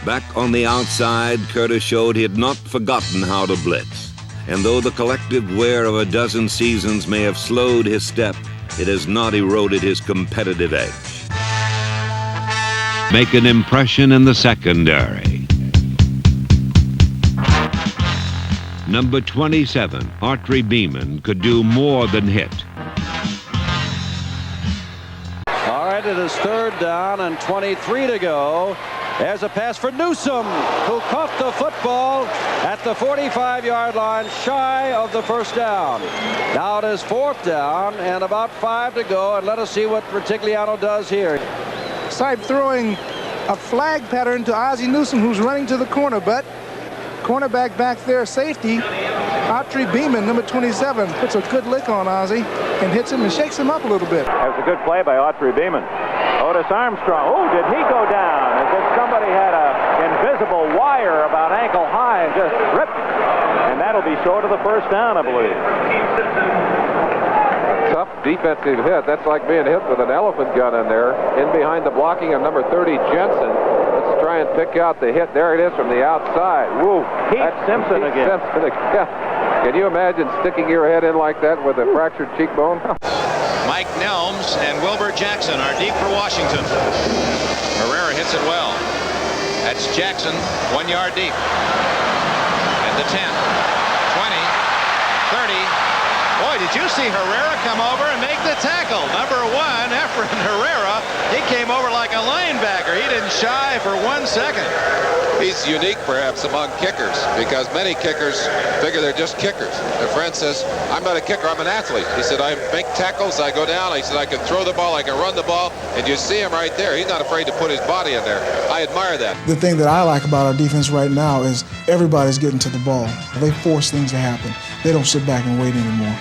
Back on the outside, Curtis showed he had not forgotten how to blitz. And though the collective wear of a dozen seasons may have slowed his step, it has not eroded his competitive edge. Make an impression in the secondary. Number 27, Artry Beeman, could do more than hit. All right, it is 3rd down and 23 to go. There's a pass for Newsome, who caught the football at the 45-yard line, shy of the 1st down. Now it is 4th down and about 5 to go, and let us see what Retigliano does here. Side throwing a flag pattern to Ozzie Newsome, who's running to the corner, but cornerback back there, safety, Artry Beeman, number 27, puts a good lick on Ozzie and hits him and shakes him up a little bit. That was a good play by Artry Beeman. Otis Armstrong. Oh, did he go down? As if somebody had an invisible wire about ankle high and just ripped. And that'll be short of the 1st down, I believe. Tough defensive hit. That's like being hit with an elephant gun in there. In behind the blocking of number 30, Jensen. Let's try and pick out the hit. There it is from the outside. Woo. That's Simpson again. Simpson again. Can you imagine sticking your head in like that with a fractured cheekbone? Mike Nelms and Wilbur Jackson are deep for Washington. Herrera hits it well. That's Jackson, 1 yard deep. At the 10, 20, 30. Boy, did you see Herrera come over and make the tackle? Number 1, Efren Herrera. He came over like a linebacker. He didn't shy for 1 second. He's unique, perhaps, among kickers, because many kickers figure they're just kickers. Their friend says, I'm not a kicker, I'm an athlete. He said, I make tackles, I go down. He said, I can throw the ball, I can run the ball. And you see him right there. He's not afraid to put his body in there. I admire that. The thing that I like about our defense right now is everybody's getting to the ball. They force things to happen. They don't sit back and wait anymore.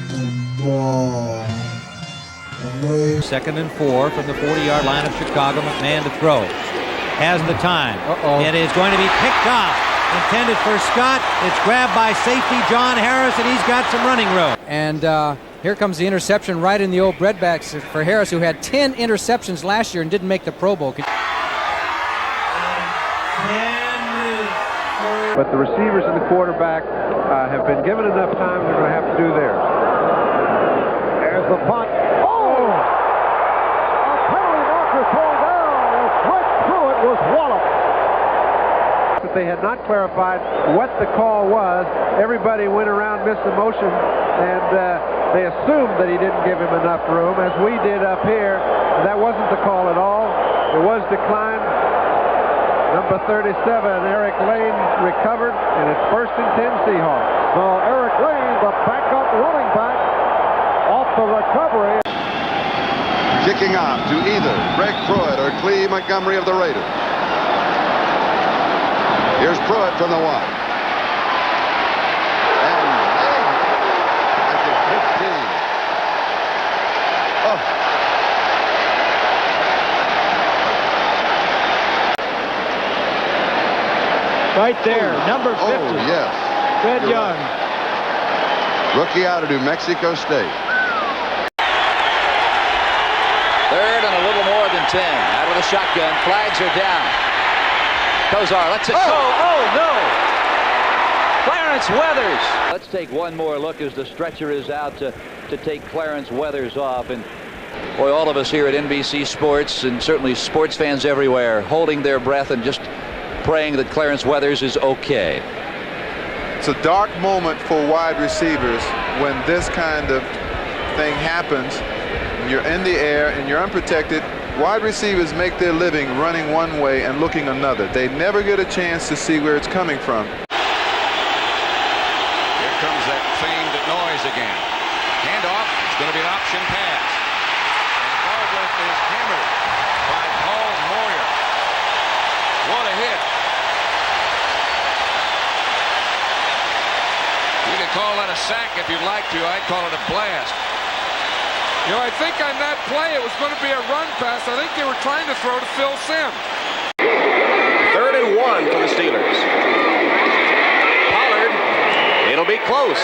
The ball. 2nd and 4 from the 40-yard line of Chicago. McMahon to throw. Has the time. It is going to be picked off. Intended for Scott. It's grabbed by safety John Harris, and he's got some running room. And here comes the interception right in the old breadbacks for Harris, who had 10 interceptions last year and didn't make the Pro Bowl. But the receivers and the quarterback have been given enough time. They're going to have to do theirs. There's the punt. Oh! A penalty marker pulled down as right through it was walloped. But they had not clarified what the call was. Everybody went around missing motion, and they assumed that he didn't give him enough room, as we did up here. That wasn't the call at all. It was declined. Number 37, Eric Lane, recovered, and it's 1st and 10 Seahawks. So Eric Lane, the backup running back, off the recovery. Kicking off to either Greg Pruitt or Cleve Montgomery of the Raiders. Here's Pruitt from the 1. And at the 15. Oh. Right there, number 50. Oh, yes. Fred Young. Rookie out of New Mexico State. 3rd and a little more than 10. Out of the shotgun. Flags are down. Kozar lets it go. Oh, no. Clarence Weathers. Let's take one more look as the stretcher is out to take Clarence Weathers off. And boy, all of us here at NBC Sports, and certainly sports fans everywhere, holding their breath and just praying that Clarence Weathers is okay. It's a dark moment for wide receivers when this kind of thing happens. You're in the air and you're unprotected. Wide receivers make their living running one way and looking another. They never get a chance to see where it's coming from. Here comes that famed noise again. Handoff. It's going to be an option pass. And Douglas is hammered by Paul Moyer. What a hit. You could call that a sack if you'd like to. I'd call it a blast. You know, I think on that play it was going to be a run pass. I think they were trying to throw to Phil Simms. 3rd and 1 for the Steelers. Pollard, it'll be close.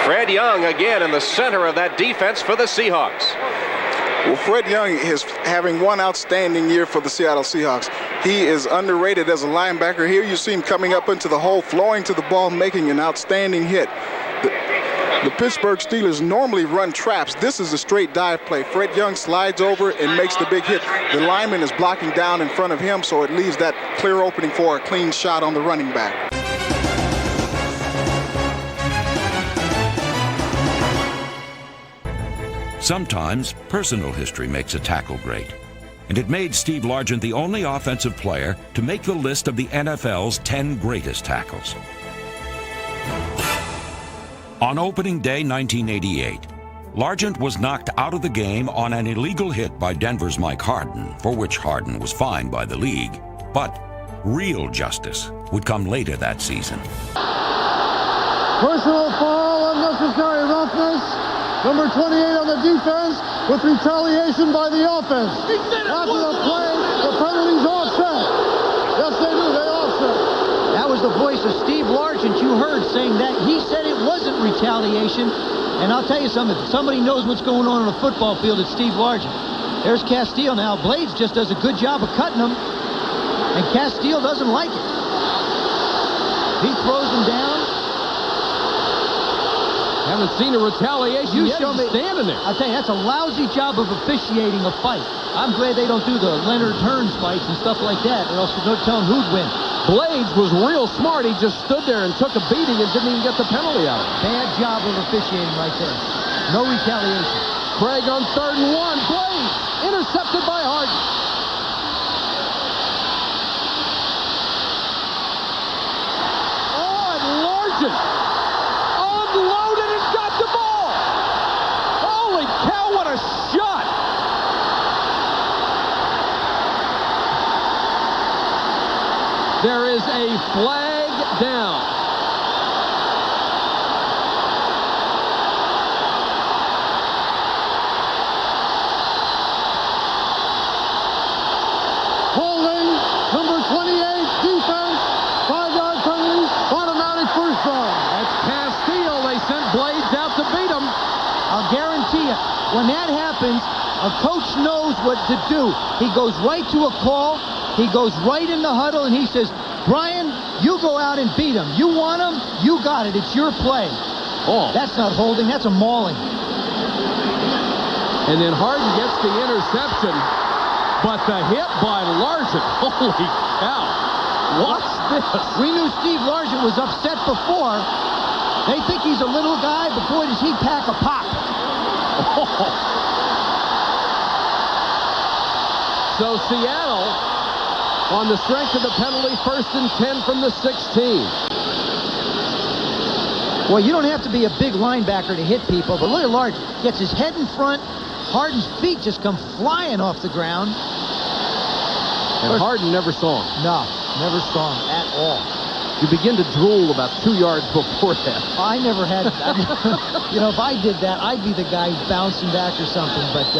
Fred Young again in the center of that defense for the Seahawks. Well, Fred Young is having one outstanding year for the Seattle Seahawks. He is underrated as a linebacker. Here you see him coming up into the hole, flowing to the ball, making an outstanding hit. The Pittsburgh Steelers normally run traps. This is a straight dive play. Fred Young slides over and makes the big hit. The lineman is blocking down in front of him, so it leaves that clear opening for a clean shot on the running back. Sometimes personal history makes a tackle great, and it made Steve Largent the only offensive player to make the list of the NFL's 10 greatest tackles. On opening day 1988, Largent was knocked out of the game on an illegal hit by Denver's Mike Harden, for which Harden was fined by the league. But real justice would come later that season. Personal foul, unnecessary roughness. Number 28 on the defense with retaliation by the offense. After the play, the penalty's offset. Yes, they do. They offset. That was the voice of Steve Largent you heard saying that. He said it wasn't retaliation. And I'll tell you something. If somebody knows what's going on a football field, it's Steve Largent. There's Castile now. Blades just does a good job of cutting him. And Castile doesn't like it. He throws him down. Haven't seen a retaliation You yet. show me. Standing there. I'll tell you, that's a lousy job of officiating a fight. I'm glad they don't do the Leonard Hearns fights and stuff like that, or else there's no telling who'd win. Blades was real smart. He just stood there and took a beating and didn't even get the penalty out. Bad job of officiating right there. No retaliation. Craig on 3rd and 1. Blades intercepted by Harden. Oh, and Largent unloaded and got the ball. Holy cow, what a shot. There is a flag down. Holding, number 28, defense, 5-yard penalty, automatic first down. That's Castile. They sent Blades out to beat him. I'll guarantee you, when that happens, a coach knows what to do. He goes right to a call. He goes right in the huddle, and he says, Brian, you go out and beat him. You want him, you got it. It's your play. Oh. That's not holding. That's a mauling. And then Harden gets the interception, but the hit by Largent. Holy cow. What's this? We knew Steve Largent was upset before. They think he's a little guy, but boy, does he pack a pop. Oh. So Seattle, on the strength of the penalty, 1st and 10 from the 16. Well, you don't have to be a big linebacker to hit people, but look at Largent. Gets his head in front. Harden's feet just come flying off the ground. And Harden never saw him. No, never saw him at all. You begin to drool about 2 yards before that. I never had, you know, if I did that, I'd be the guy bouncing back or something, but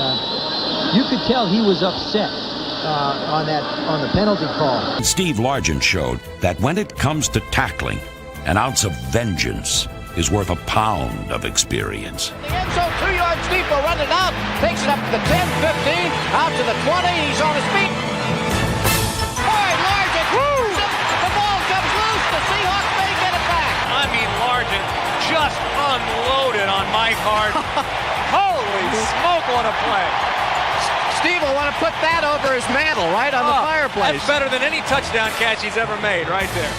you could tell he was upset. On the penalty call. Steve Largent showed that when it comes to tackling, an ounce of vengeance is worth a pound of experience. The end zone, 2 yards deep, will run it out, takes it up to the 10, 15, out to the 20, he's on his feet. Boy, Largent, the ball comes loose, the Seahawks may get it back. I mean, Largent just unloaded on Mike Harden. Holy smoke, what a play. Steve will want to put that over his mantle, right on the fireplace. That's better than any touchdown catch he's ever made, right there.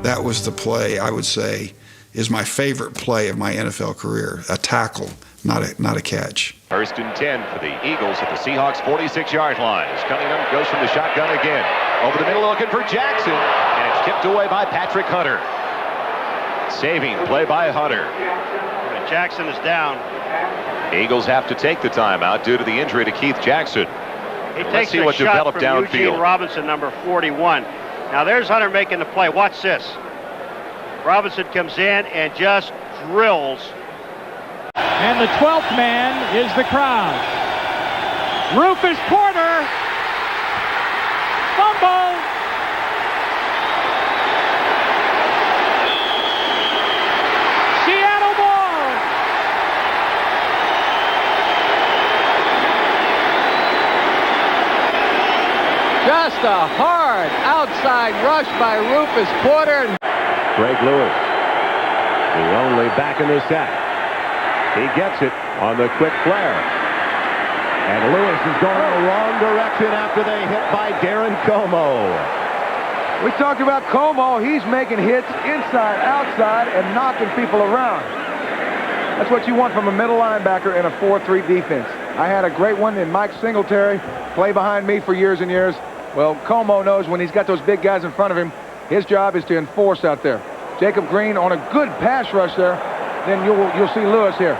That was the play, I would say, is my favorite play of my NFL career. A tackle, not a catch. 1st and 10 for the Eagles at the Seahawks 46-yard line. Cunningham goes from the shotgun again. Over the middle looking for Jackson. And it's tipped away by Patrick Hunter. Saving play by Hunter. Jackson is down. Eagles have to take the timeout due to the injury to Keith Jackson. He Let's takes see a what shot developed from Eugene downfield. Robinson, number 41. Now there's Hunter making the play. Watch this. Robinson comes in and just drills. And the 12th man is the crowd. Rufus Porter. Fumble. Seattle ball. a hard outside rush by Rufus Porter. Greg Lewis, the only back in the set. He gets it on the quick flare. And Lewis is going in the wrong direction after they hit by Darren Como. We talked about Como. He's making hits inside, outside, and knocking people around. That's what you want from a middle linebacker in a 4-3 defense. I had a great one in Mike Singletary, play behind me for years and years. Well, Como knows when he's got those big guys in front of him, his job is to enforce out there. Jacob Green on a good pass rush there. Then you'll see Lewis here.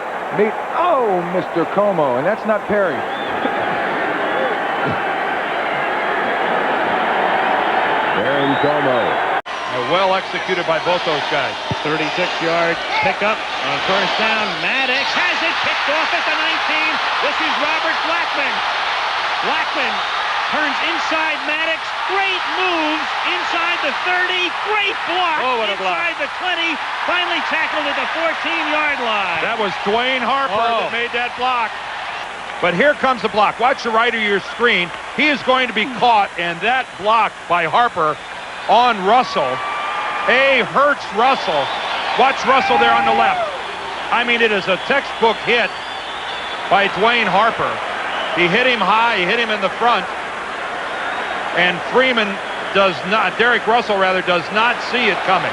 Mr. Como, and that's not Perry. Darren Como. Well executed by both those guys. 36-yard pickup on first down. Maddox has it picked off at the 19. This is Robert Blackman. Blackman turns inside Maddox. Great moves inside the 30. Great block. Oh, what a block. Inside the 20. Finally tackled at the 14-yard line. That was Dwayne Harper that made that block. But here comes the block. Watch the right of your screen. He is going to be caught, and that block by Harper on Russell. Hurts Russell. Watch Russell there on the left. I mean, it is a textbook hit by Dwayne Harper. He hit him high. He hit him in the front. And Derek Russell does not see it coming.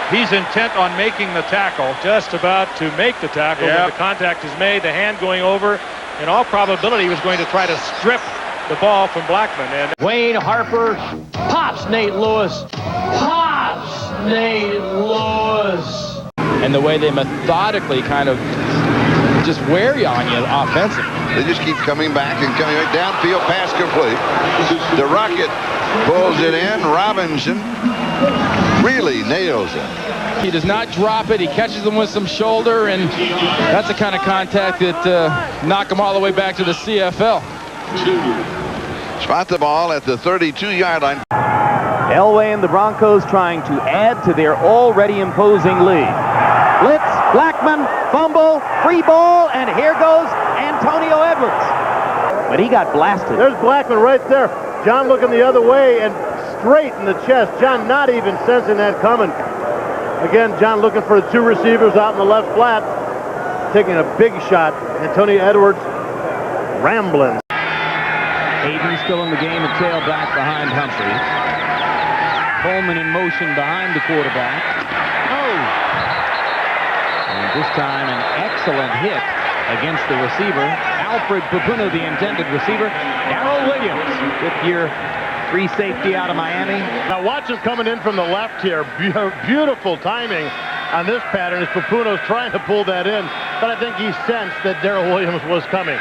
He's intent on making the tackle. Just about to make the tackle. When the contact is made, the hand going over. In all probability, he was going to try to strip the ball from Blackman. And Wayne Harper pops Nate Lewis. Pops Nate Lewis. And the way they methodically kind of just wear you on you offensively. They just keep coming back and coming back. Downfield pass complete. The Rocket pulls it in. Robinson really nails it. He does not drop it. He catches them with some shoulder, and that's the kind of contact that knock him all the way back to the CFL. Spot the ball at the 32-yard line. Elway and the Broncos trying to add to their already imposing lead. Blitz, Blackman, fumble, free ball, and here goes Antonio Edwards. But he got blasted. There's Blackman right there. John looking the other way and straight in the chest. John not even sensing that coming. Again, John looking for the two receivers out in the left flat. Taking a big shot. Antonio Edwards rambling. Hayden still in the game at tailback behind Humphrey. Coleman in motion behind the quarterback. And this time an excellent hit against the receiver. Alfred Papuno, the intended receiver. Darryl Williams with your free safety out of Miami. Now watch us coming in from the left here. Beautiful timing on this pattern as Papuno's trying to pull that in. But I think he sensed that Darryl Williams was coming.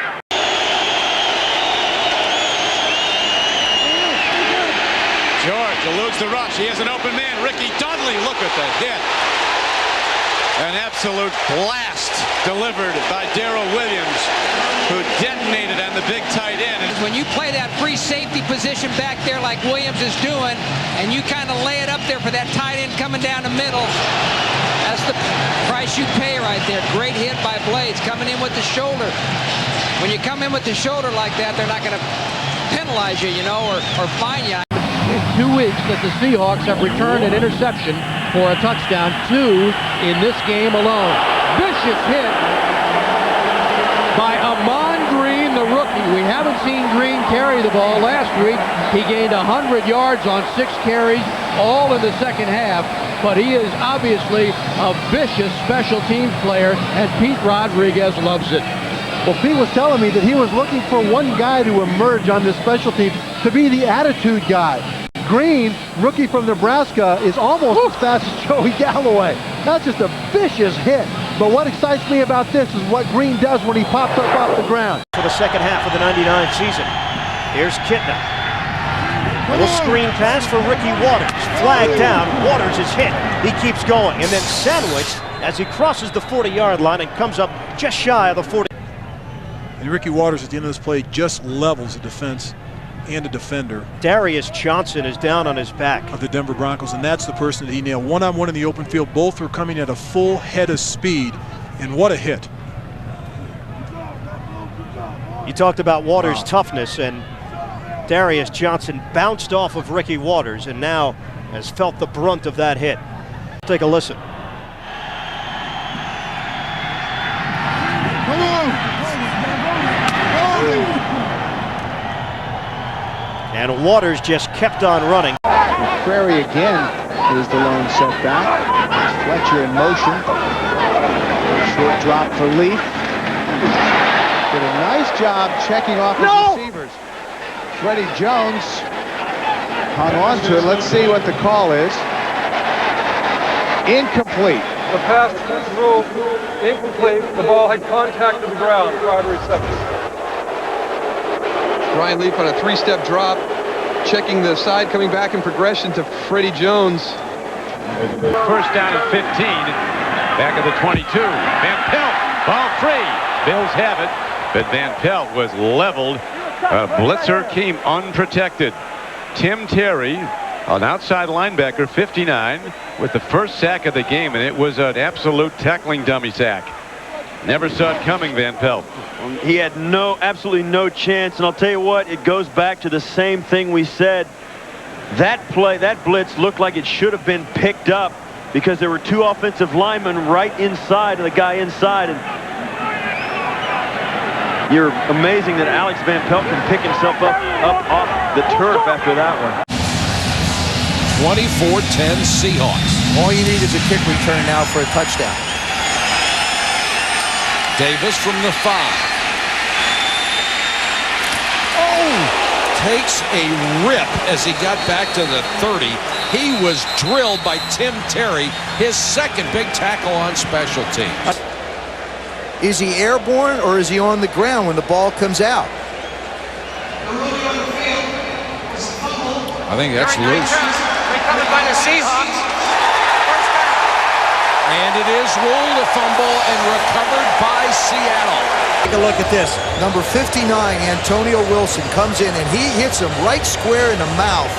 George eludes the rush. He has an open man. Ricky Dudley, look at the hit. An absolute blast delivered by Darryl Williams, who detonated on the big tight end. When you play that free safety position back there like Williams is doing, and you kind of lay it up there for that tight end coming down the middle, that's the price you pay right there. Great hit by Blades coming in with the shoulder. When you come in with the shoulder like that, they're not going to penalize you, or fine you. In 2 weeks that the Seahawks have returned an interception for a touchdown, 2 in this game alone. Vicious hit by Amon Green, the rookie. We haven't seen Green carry the ball. Last week, he gained 100 yards on 6 carries, all in the second half. But he is obviously a vicious special teams player, and Pete Rodriguez loves it. Well, Pete was telling me that he was looking for one guy to emerge on this special team to be the attitude guy. Green, rookie from Nebraska, is almost as fast as Joey Galloway. That's just a vicious hit. But what excites me about this is what Green does when he pops up off the ground. For the second half of the '99 season. Here's Kitna. Little screen pass for Ricky Waters. Flag down. Waters is hit. He keeps going. And then sandwiched as he crosses the 40-yard line and comes up just shy of the 40. And Ricky Waters at the end of this play just levels the defense and a defender. Darius Johnson is down on his back. Of the Denver Broncos, and that's the person that he nailed. One-on-one in the open field. Both were coming at a full head of speed, and what a hit. You talked about Waters' toughness, and Darius Johnson bounced off of Ricky Waters and now has felt the brunt of that hit. Take a listen. And Waters just kept on running. Prairie again is the lone setback. It's Fletcher in motion. Short drop for Leaf. Did a nice job checking off his receivers. Freddie Jones hung on to it. Let's see what the call is. Incomplete. The pass was ruled incomplete. The ball had contacted the ground prior to reception. Brian Leaf on a three-step drop, checking the side, coming back in progression to Freddie Jones. First down and 15. Back at the 22. Van Pelt, ball free. Bills have it, but Van Pelt was leveled. Blitzer came unprotected. Tim Terry, an outside linebacker, 59, with the first sack of the game, and it was an absolute tackling dummy sack. Never saw it coming, Van Pelt. He had absolutely no chance, and I'll tell you what, it goes back to the same thing we said. That play, that blitz looked like it should have been picked up because there were two offensive linemen right inside of the guy inside. And you're amazing that Alex Van Pelt can pick himself up off the turf after that one. 24-10 Seahawks. All you need is a kick return now for a touchdown. Davis from the 5. Takes a rip as he got back to the 30. He was drilled by Tim Terry, his second big tackle on special teams. Is he airborne or is he on the ground when the ball comes out? I think that's loose. Recovered by the Seahawks. And it is ruled a fumble and recovered by Seattle. Take a look at this. Number 59, Antonio Wilson, comes in and he hits him right square in the mouth.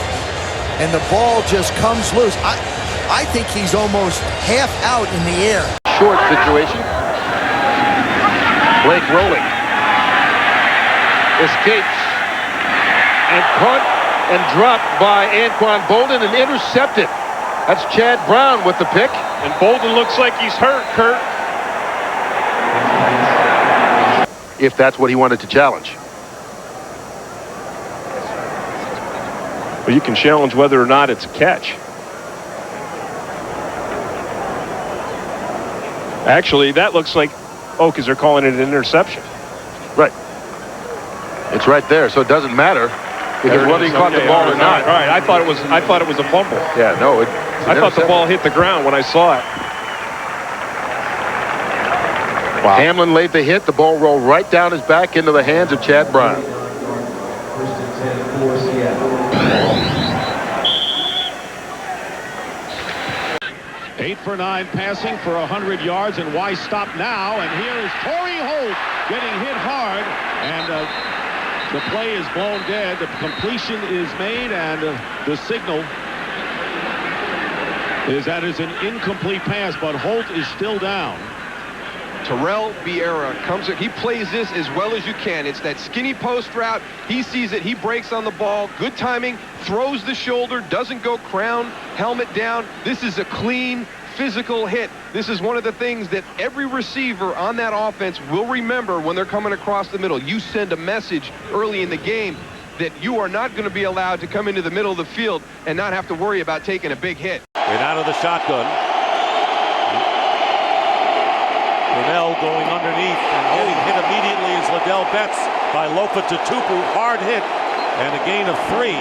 And the ball just comes loose. I think he's almost half out in the air. Short situation. Blake rolling. Escapes. And caught and dropped by Anquan Bolden and intercepted. That's Chad Brown with the pick. And Bolden looks like he's hurt, Kurt. If that's what he wanted to challenge. Well, you can challenge whether or not it's a catch. Actually, that looks like, because they're calling it an interception. Right. It's right there, so it doesn't matter because whether he caught the ball or not. All right, I thought it was a fumble. Yeah, no, I thought the ball hit the ground when I saw it. Wow. Hamlin laid the hit. The ball rolled right down his back into the hands of Chad Brown. 8 for 9 passing for 100 yards, and why stop now? And here is Torrey Holt getting hit hard, and the play is blown dead. The completion is made, and the signal is that it's an incomplete pass, but Holt is still down. Terrell Vieira comes in. He plays this as well as you can. It's that skinny post route. He sees it. He breaks on the ball. Good timing. Throws the shoulder. Doesn't go crown. Helmet down. This is a clean, physical hit. This is one of the things that every receiver on that offense will remember when they're coming across the middle. You send a message early in the game that you are not going to be allowed to come into the middle of the field and not have to worry about taking a big hit. And out of the shotgun. Brunell going underneath and getting hit immediately is Liddell Betts by Lofa Tatupu. Hard hit and a gain of 3.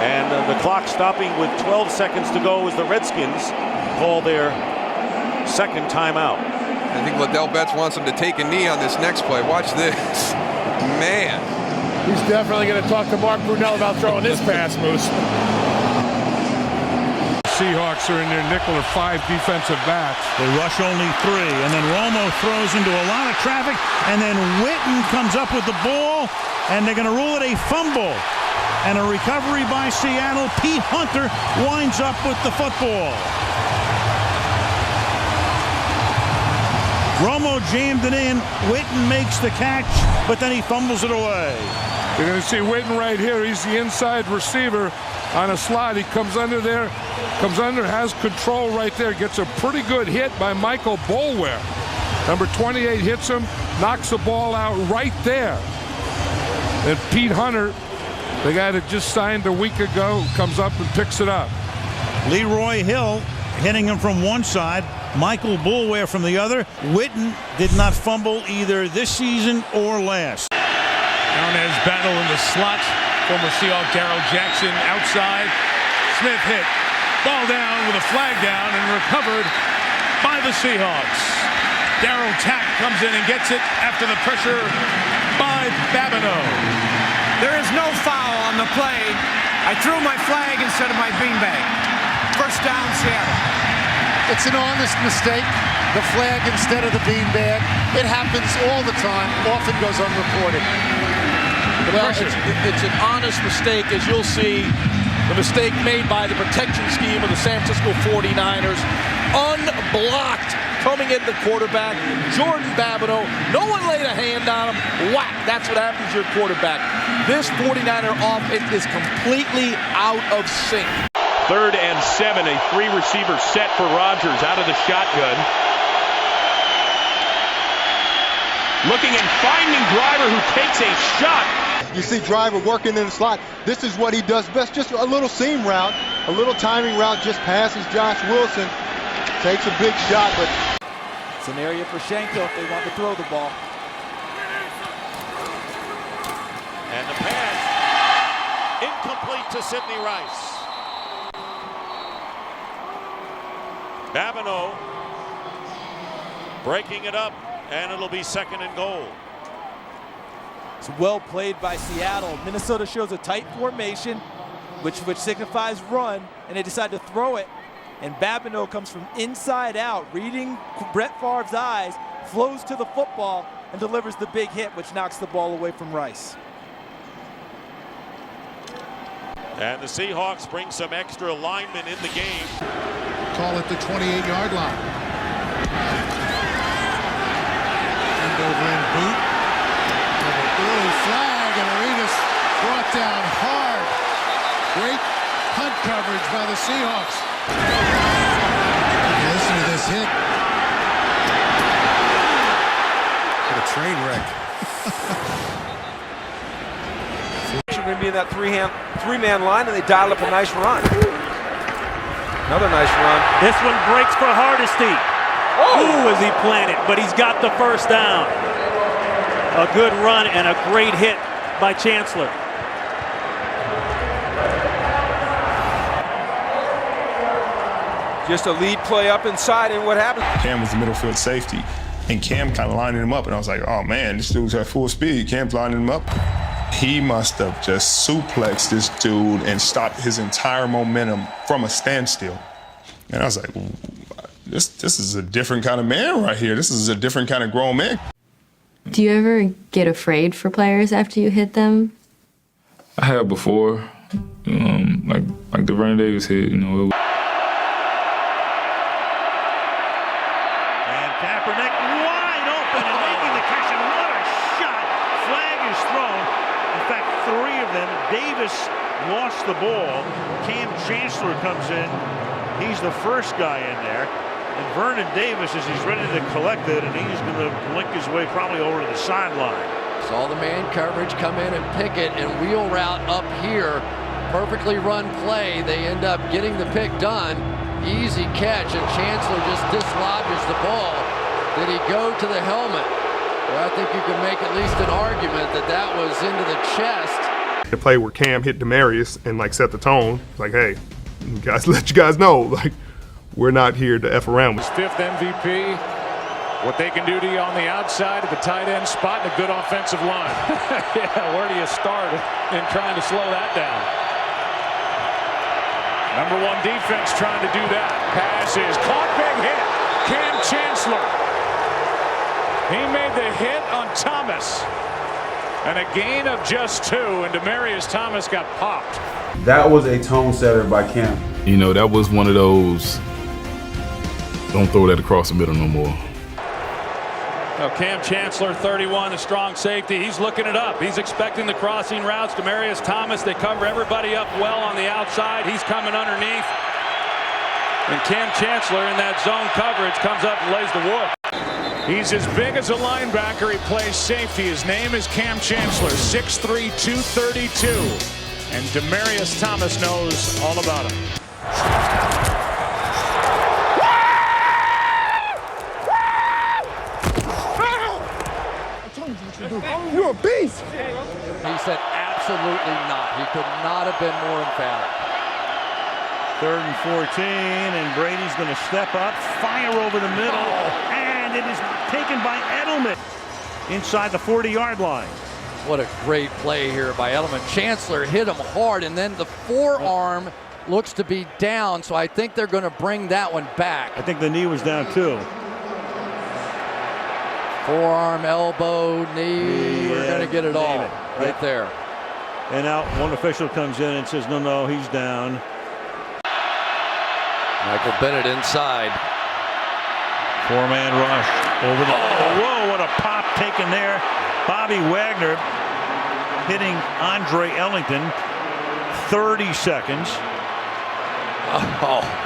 And the clock stopping with 12 seconds to go as the Redskins call their second timeout. I think Liddell Betts wants him to take a knee on this next play. Watch this. Man. He's definitely going to talk to Mark Brunell about throwing this pass, Moose. Seahawks are in their nickel or 5 defensive backs. They rush only 3, and then Romo throws into a lot of traffic, and then Witten comes up with the ball, and they're going to rule it a fumble. And a recovery by Seattle. Pete Hunter winds up with the football. Romo jammed it in. Witten makes the catch, but then he fumbles it away. You're going to see Witten right here. He's the inside receiver on a slot. He comes under there, has control right there, gets a pretty good hit by Michael Boulware. Number 28 hits him, knocks the ball out right there. And Pete Hunter, the guy that just signed a week ago, comes up and picks it up. Leroy Hill hitting him from one side, Michael Boulware from the other. Witten did not fumble either this season or last. Downez battle in the slot. Former Seahawk Darryl Jackson outside. Smith hit. Ball down with a flag down and recovered by the Seahawks. Darryl Tapp comes in and gets it after the pressure by Babineau. There is no foul on the play. I threw my flag instead of my beanbag. First down, Seattle. It's an honest mistake. The flag instead of the beanbag. It happens all the time. Often goes unreported. Well, it's an honest mistake, as you'll see. The mistake made by the protection scheme of the San Francisco 49ers. Unblocked coming in the quarterback. Jordan Babineau. No one laid a hand on him. Whack. That's what happens to your quarterback. This 49er offense is completely out of sync. 3rd and 7, a 3-receiver set for Rodgers out of the shotgun. Looking and finding Driver, who takes a shot. You see Driver working in the slot. This is what he does best. Just a little seam route, a little timing route, just passes Josh Wilson. Takes a big shot, but It's an area for Shanko if they want to throw the ball. And the pass incomplete to Sidney Rice. Babineau breaking it up, and it'll be 2nd and goal. It's well played by Seattle. Minnesota shows a tight formation, which signifies run, and they decide to throw it. And Babineau comes from inside out, reading Brett Favre's eyes, flows to the football, and delivers the big hit, which knocks the ball away from Rice. And the Seahawks bring some extra linemen in the game. Call it the 28-yard line. And over in boot. With an early flag, and Arenas brought down hard. Great punt coverage by the Seahawks. Listen to this hit. What a train wreck. Going to be in that three-man line, and they dial up a nice run. Another nice run. This one breaks for Hardesty. Ooh, as he planted, but he's got the first down. A good run and a great hit by Chancellor. Just a lead play up inside, and what happened? Cam was the middle field safety, and Cam kind of lining him up, and I was like, oh man, this dude's at full speed. Cam's lining him up. He must have just suplexed this dude and stopped his entire momentum from a standstill. And I was like, this is a different kind of man right here. This is a different kind of grown man. Do you ever get afraid for players after you hit them? I have before, like the Vernon Davis hit, And Kaepernick wide open and making the catch, and what a shot. Flag is thrown. In fact, 3 of them. Davis lost the ball. Kam Chancellor comes in. He's the first guy in there. And Vernon Davis, as he's ready to collect it, and he's going to blink his way probably over to the sideline. Saw the man coverage come in and pick it and wheel route up here. Perfectly run play. They end up getting the pick done. Easy catch, and Chancellor just dislodges the ball. Did he go to the helmet? Well, I think you can make at least an argument that that was into the chest. The play where Cam hit Demarius and set the tone, like, hey, guys, let you guys know, we're not here to F around. His 5th MVP. What they can do to you on the outside at the tight end spot and a good offensive line. Yeah, where do you start in trying to slow that down? Number 1 defense trying to do that. Pass is caught, big hit. Kam Chancellor. He made the hit on Thomas. And a gain of just 2, and Demaryius Thomas got popped. That was a tone setter by Cam. You know, that was one of those, don't throw that across the middle no more. Now Kam Chancellor, 31, the strong safety. He's looking it up. He's expecting the crossing routes. Demaryius Thomas, they cover everybody up well on the outside. He's coming underneath. And Kam Chancellor in that zone coverage comes up and lays the wood. He's as big as a linebacker. He plays safety. His name is Kam Chancellor, 6'3", 232. And Demaryius Thomas knows all about him. You're a beast. He said absolutely not. He could not have been more emphatic. 3rd and 14, and Brady's going to step up, fire over the middle, and it is taken by Edelman inside the 40-yard line. What a great play here by Edelman. Chancellor hit him hard, and then the forearm looks to be down, so I think they're going to bring that one back. I think the knee was down too. Forearm, elbow, knee, we're going to get it all right there. And now one official comes in and says, no, he's down. Michael Bennett inside. 4-man rush over the. Whoa, what a pop taken there. Bobby Wagner hitting Andre Ellington. 30 seconds. Oh.